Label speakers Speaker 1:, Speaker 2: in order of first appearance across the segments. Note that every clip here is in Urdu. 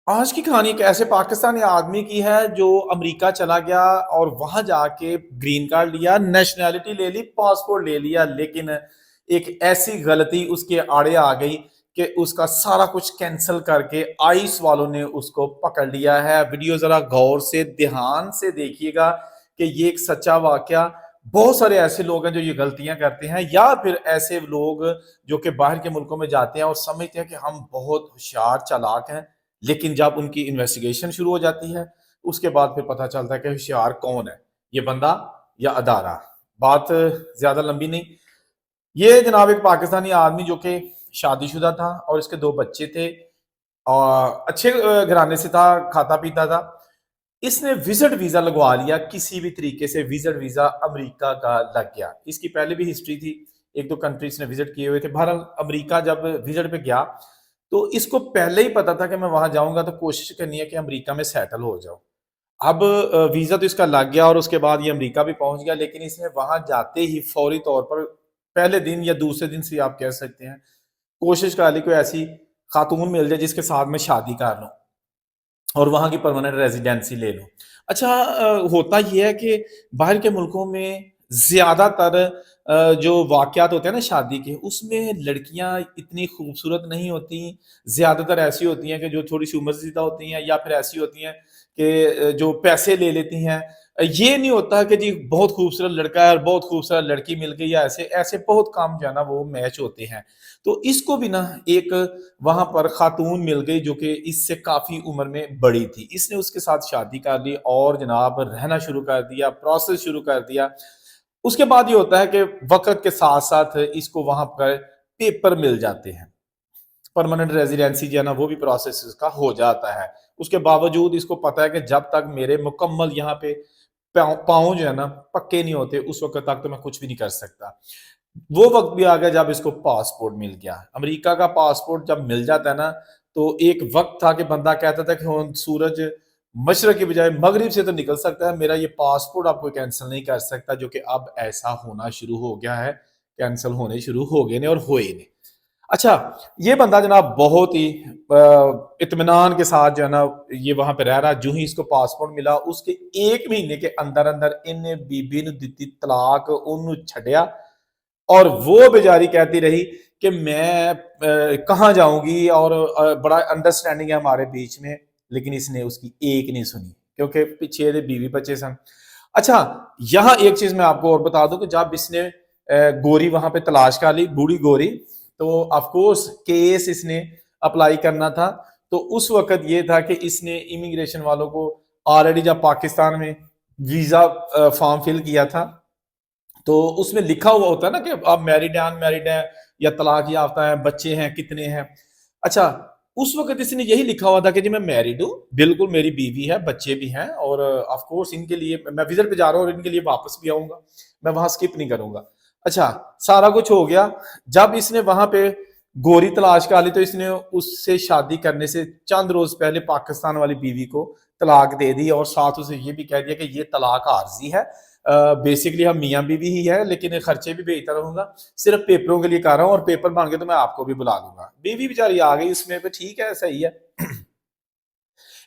Speaker 1: آج کی کہانی ایک ایسے پاکستانی آدمی کی ہے جو امریکہ چلا گیا اور وہاں جا کے گرین کارڈ لیا، نیشنلٹی لے لی، پاسپورٹ لے لیا، لیکن ایک ایسی غلطی اس کے آڑے آ گئی کہ اس کا سارا کچھ کینسل کر کے آئس والوں نے اس کو پکڑ لیا ہے۔ ویڈیو ذرا غور سے دھیان سے دیکھیے گا کہ یہ ایک سچا واقعہ۔ بہت سارے ایسے لوگ ہیں جو یہ غلطیاں کرتے ہیں، یا پھر ایسے لوگ جو کہ باہر کے ملکوں میں جاتے ہیں اور سمجھتے ہیں کہ ہم بہت ہوشیار چالاک ہیں، لیکن جب ان کی انویسٹیگیشن شروع ہو جاتی ہے اس کے بعد پھر پتہ چلتا ہے کہ ہوشیار کون ہے، یہ بندہ یا ادارہ۔ بات زیادہ لمبی نہیں، یہ جناب ایک پاکستانی آدمی جو کہ شادی شدہ تھا اور اس کے دو بچے تھے، اور اچھے گھرانے سے تھا، کھاتا پیتا تھا۔ اس نے وزٹ ویزا لگوا لیا، کسی بھی طریقے سے وزٹ ویزا امریکہ کا لگ گیا۔ اس کی پہلے بھی ہسٹری تھی، ایک دو کنٹریز نے وزٹ کیے ہوئے تھے۔ بہرحال امریکہ جب وزٹ پہ گیا تو اس کو پہلے ہی پتا تھا کہ میں وہاں جاؤں گا تو کوشش کرنی ہے کہ امریکہ میں سیٹل ہو جاؤں۔ اب ویزا تو اس کا لگ گیا اور اس کے بعد یہ امریکہ بھی پہنچ گیا، لیکن اس نے وہاں جاتے ہی فوری طور پر پہلے دن یا دوسرے دن سے آپ کہہ سکتے ہیں کوشش کر لی کوئی ایسی خاتون مل جائے جس کے ساتھ میں شادی کر لوں اور وہاں کی پرماننٹ ریزیڈینسی لے لوں۔ اچھا، ہوتا یہ ہے کہ باہر کے ملکوں میں زیادہ تر جو واقعات ہوتے ہیں نا شادی کے، اس میں لڑکیاں اتنی خوبصورت نہیں ہوتی، زیادہ تر ایسی ہوتی ہیں کہ جو تھوڑی سی عمر زیدہ ہوتی ہیں، یا پھر ایسی ہوتی ہیں کہ جو پیسے لے لیتی ہیں۔ یہ نہیں ہوتا کہ جی بہت خوبصورت لڑکا ہے اور بہت خوبصورت لڑکی مل گئی، یا ایسے ایسے بہت کام جو ہے نا وہ میچ ہوتے ہیں۔ تو اس کو بھی نا ایک وہاں پر خاتون مل گئی جو کہ اس سے کافی عمر میں بڑی تھی۔ اس نے اس کے ساتھ شادی کر لی اور جناب رہنا شروع کر دیا، پروسیس شروع کر دیا۔ اس کے بعد یہ ہوتا ہے کہ وقت کے ساتھ ساتھ اس کو وہاں پر پیپر مل جاتے ہیں، پرماننٹ ریزیڈینسی جو ہے نا وہ بھی پروسیس اس کا ہو جاتا ہے۔ اس کے باوجود اس کو پتا ہے کہ جب تک میرے مکمل یہاں پہ پاؤں جو ہے نا پکے نہیں ہوتے اس وقت تک تو میں کچھ بھی نہیں کر سکتا۔ وہ وقت بھی آ گیا جب اس کو پاسپورٹ مل گیا۔ امریکہ کا پاسپورٹ جب مل جاتا ہے نا تو ایک وقت تھا کہ بندہ کہتا تھا کہ سورج مشرق کی بجائے مغرب سے تو نکل سکتا ہے، میرا یہ پاسپورٹ آپ کوئی کینسل نہیں کر سکتا، جو کہ اب ایسا ہونا شروع ہو گیا ہے، کینسل ہونے شروع ہو گئے نے اور ہوئے نے۔ اچھا، یہ بندہ جناب بہت ہی اطمینان کے ساتھ جو ہے نا یہ وہاں پہ رہ رہا۔ جو ہی اس کو پاسپورٹ ملا اس کے ایک مہینے کے اندر اندر انہیں بی بی نو دتی طلاق، انہوں چھڈیا، اور وہ بیچاری کہتی رہی کہ میں کہاں جاؤں گی، اور بڑا انڈرسٹینڈنگ ہے ہمارے بیچ میں، لیکن اس نے اس کی ایک نہیں سنی کیونکہ پیچھے بیوی بچے سن۔ اچھا، یہاں ایک چیز میں آپ کو اور بتا دوں کہ جب اس نے گوری وہاں پہ تلاش کر لی، بوڑھی گوری، تو آف کورس کیس اس نے اپلائی کرنا تھا۔ تو اس وقت یہ تھا کہ اس نے امیگریشن والوں کو آلریڈی جب پاکستان میں ویزا فارم فل کیا تھا تو اس میں لکھا ہوا ہوتا ہے نا کہ آپ میریڈ ہیں، ان میریڈ ہیں، یا طلاق یافتہ ہیں، بچے ہیں کتنے ہیں۔ اچھا، اس وقت اس نے یہی لکھا ہوا تھا کہ جی میں میریڈ ہوں، بالکل میری بیوی ہے، بچے بھی ہیں، اور آف کورس ان کے لیے میں وزٹ پہ جا رہا ہوں اور ان کے لیے واپس بھی آؤں گا، میں وہاں سکپ نہیں کروں گا۔ اچھا، سارا کچھ ہو گیا۔ جب اس نے وہاں پہ گوری تلاش کر لی تو اس نے اس سے شادی کرنے سے چند روز پہلے پاکستان والی بیوی کو طلاق دے دی، اور ساتھ اسے یہ بھی کہہ دیا کہ یہ طلاق عارضی ہے، بیسکلی ہم میاں بیوی ہی ہے، لیکن خرچے بھی بھیجتا رہوں گا، صرف پیپروں کے لیے کر رہا ہوں، اور پیپر بن گئے تو میں آپ کو بھی بلا لوں گا۔ بیوی بیچاری آ گئی اس میں پہ، ٹھیک ہے صحیح ہے۔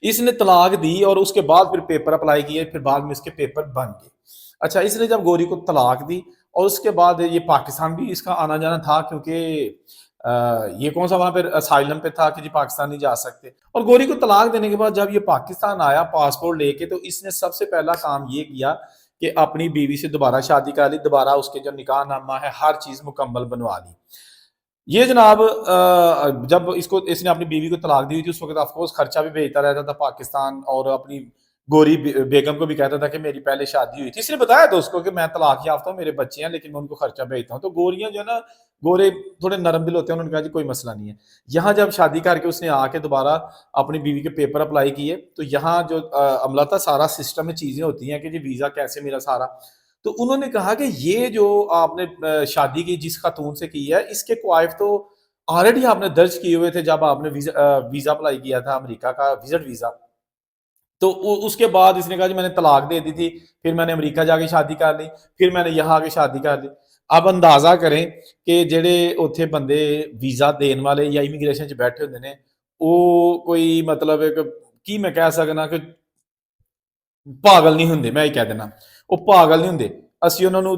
Speaker 1: اس نے طلاق دی اور اس کے بعد پھر پیپر اپلائی کیے، پھر بعد میں اس کے پیپر بن گئے۔ اچھا، اس نے جب گوری کو طلاق دی اور اس کے بعد یہ پاکستان بھی اس کا آنا جانا تھا، کیونکہ یہ کون سا وہاں پہ اسائلم پہ تھا کہ جی پاکستان نہیں جا سکتے، اور گوری کو طلاق دینے کے بعد جب یہ پاکستان آیا پاسپورٹ لے کے، تو اس نے سب سے پہلا کام یہ کیا کہ اپنی بیوی سے دوبارہ شادی کر لی، دوبارہ اس کے جو نکاح نامہ ہے ہر چیز مکمل بنوا لی۔ یہ جناب جب اس نے اپنی بیوی کو طلاق دی ہوئی تھی اس وقت آف کورس خرچہ بھی بھیجتا رہتا تھا پاکستان، اور اپنی گوری بیگم کو بھی کہتا تھا کہ میری پہلے شادی ہوئی تھی۔ اس نے بتایا تھا اس کو کہ میں طلاق یافتہ ہوں، میرے بچے ہیں، لیکن میں ان کو خرچہ بھیجتا ہوں۔ تو گوریاں جو ہے نا، گورے تھوڑے نرم دل ہوتے ہیں، انہوں نے کہا جی کوئی مسئلہ نہیں ہے۔ یہاں جب شادی کر کے اس نے آ کے دوبارہ اپنی بیوی کے پیپر اپلائی کیے تو یہاں جو عملہ تھا، سارا سسٹم میں چیزیں ہوتی ہیں کہ جی ویزا کیسے ملا سارا، تو انہوں نے کہا کہ یہ جو آپ نے شادی کی جس خاتون سے کی ہے اس کے کوائف تو آلریڈی آپ نے درج کیے ہوئے تھے جب آپ نے ویزا اپلائی کیا تھا امریکہ کا وزٹ ویزا۔ تو اس کے بعد اس نے کہا جی میں نے طلاق دے دی تھی، پھر میں نے امریکہ جا کے شادی کر لی، پھر میں نے یہاں آ کے شادی کر لی۔ اب اندازہ کریں کہ جڑے اتنے بندے ویزا دین والے یا امیگریشن چ بیٹھے ہوتے ہیں ਉਹ ਕੋਈ ਮਤਲਬ ਇੱਕ ਕੀ ਮੈਂ ਕਹਿ ਸਕਦਾ ਕਿ ਪਾਗਲ ਨਹੀਂ ਹੁੰਦੇ, ਮੈਂ ਇਹ ਕਹਿ ਦੇਣਾ ਉਹ ਪਾਗਲ ਨਹੀਂ ਹੁੰਦੇ। ਅਸੀਂ ਉਹਨਾਂ ਨੂੰ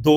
Speaker 1: 2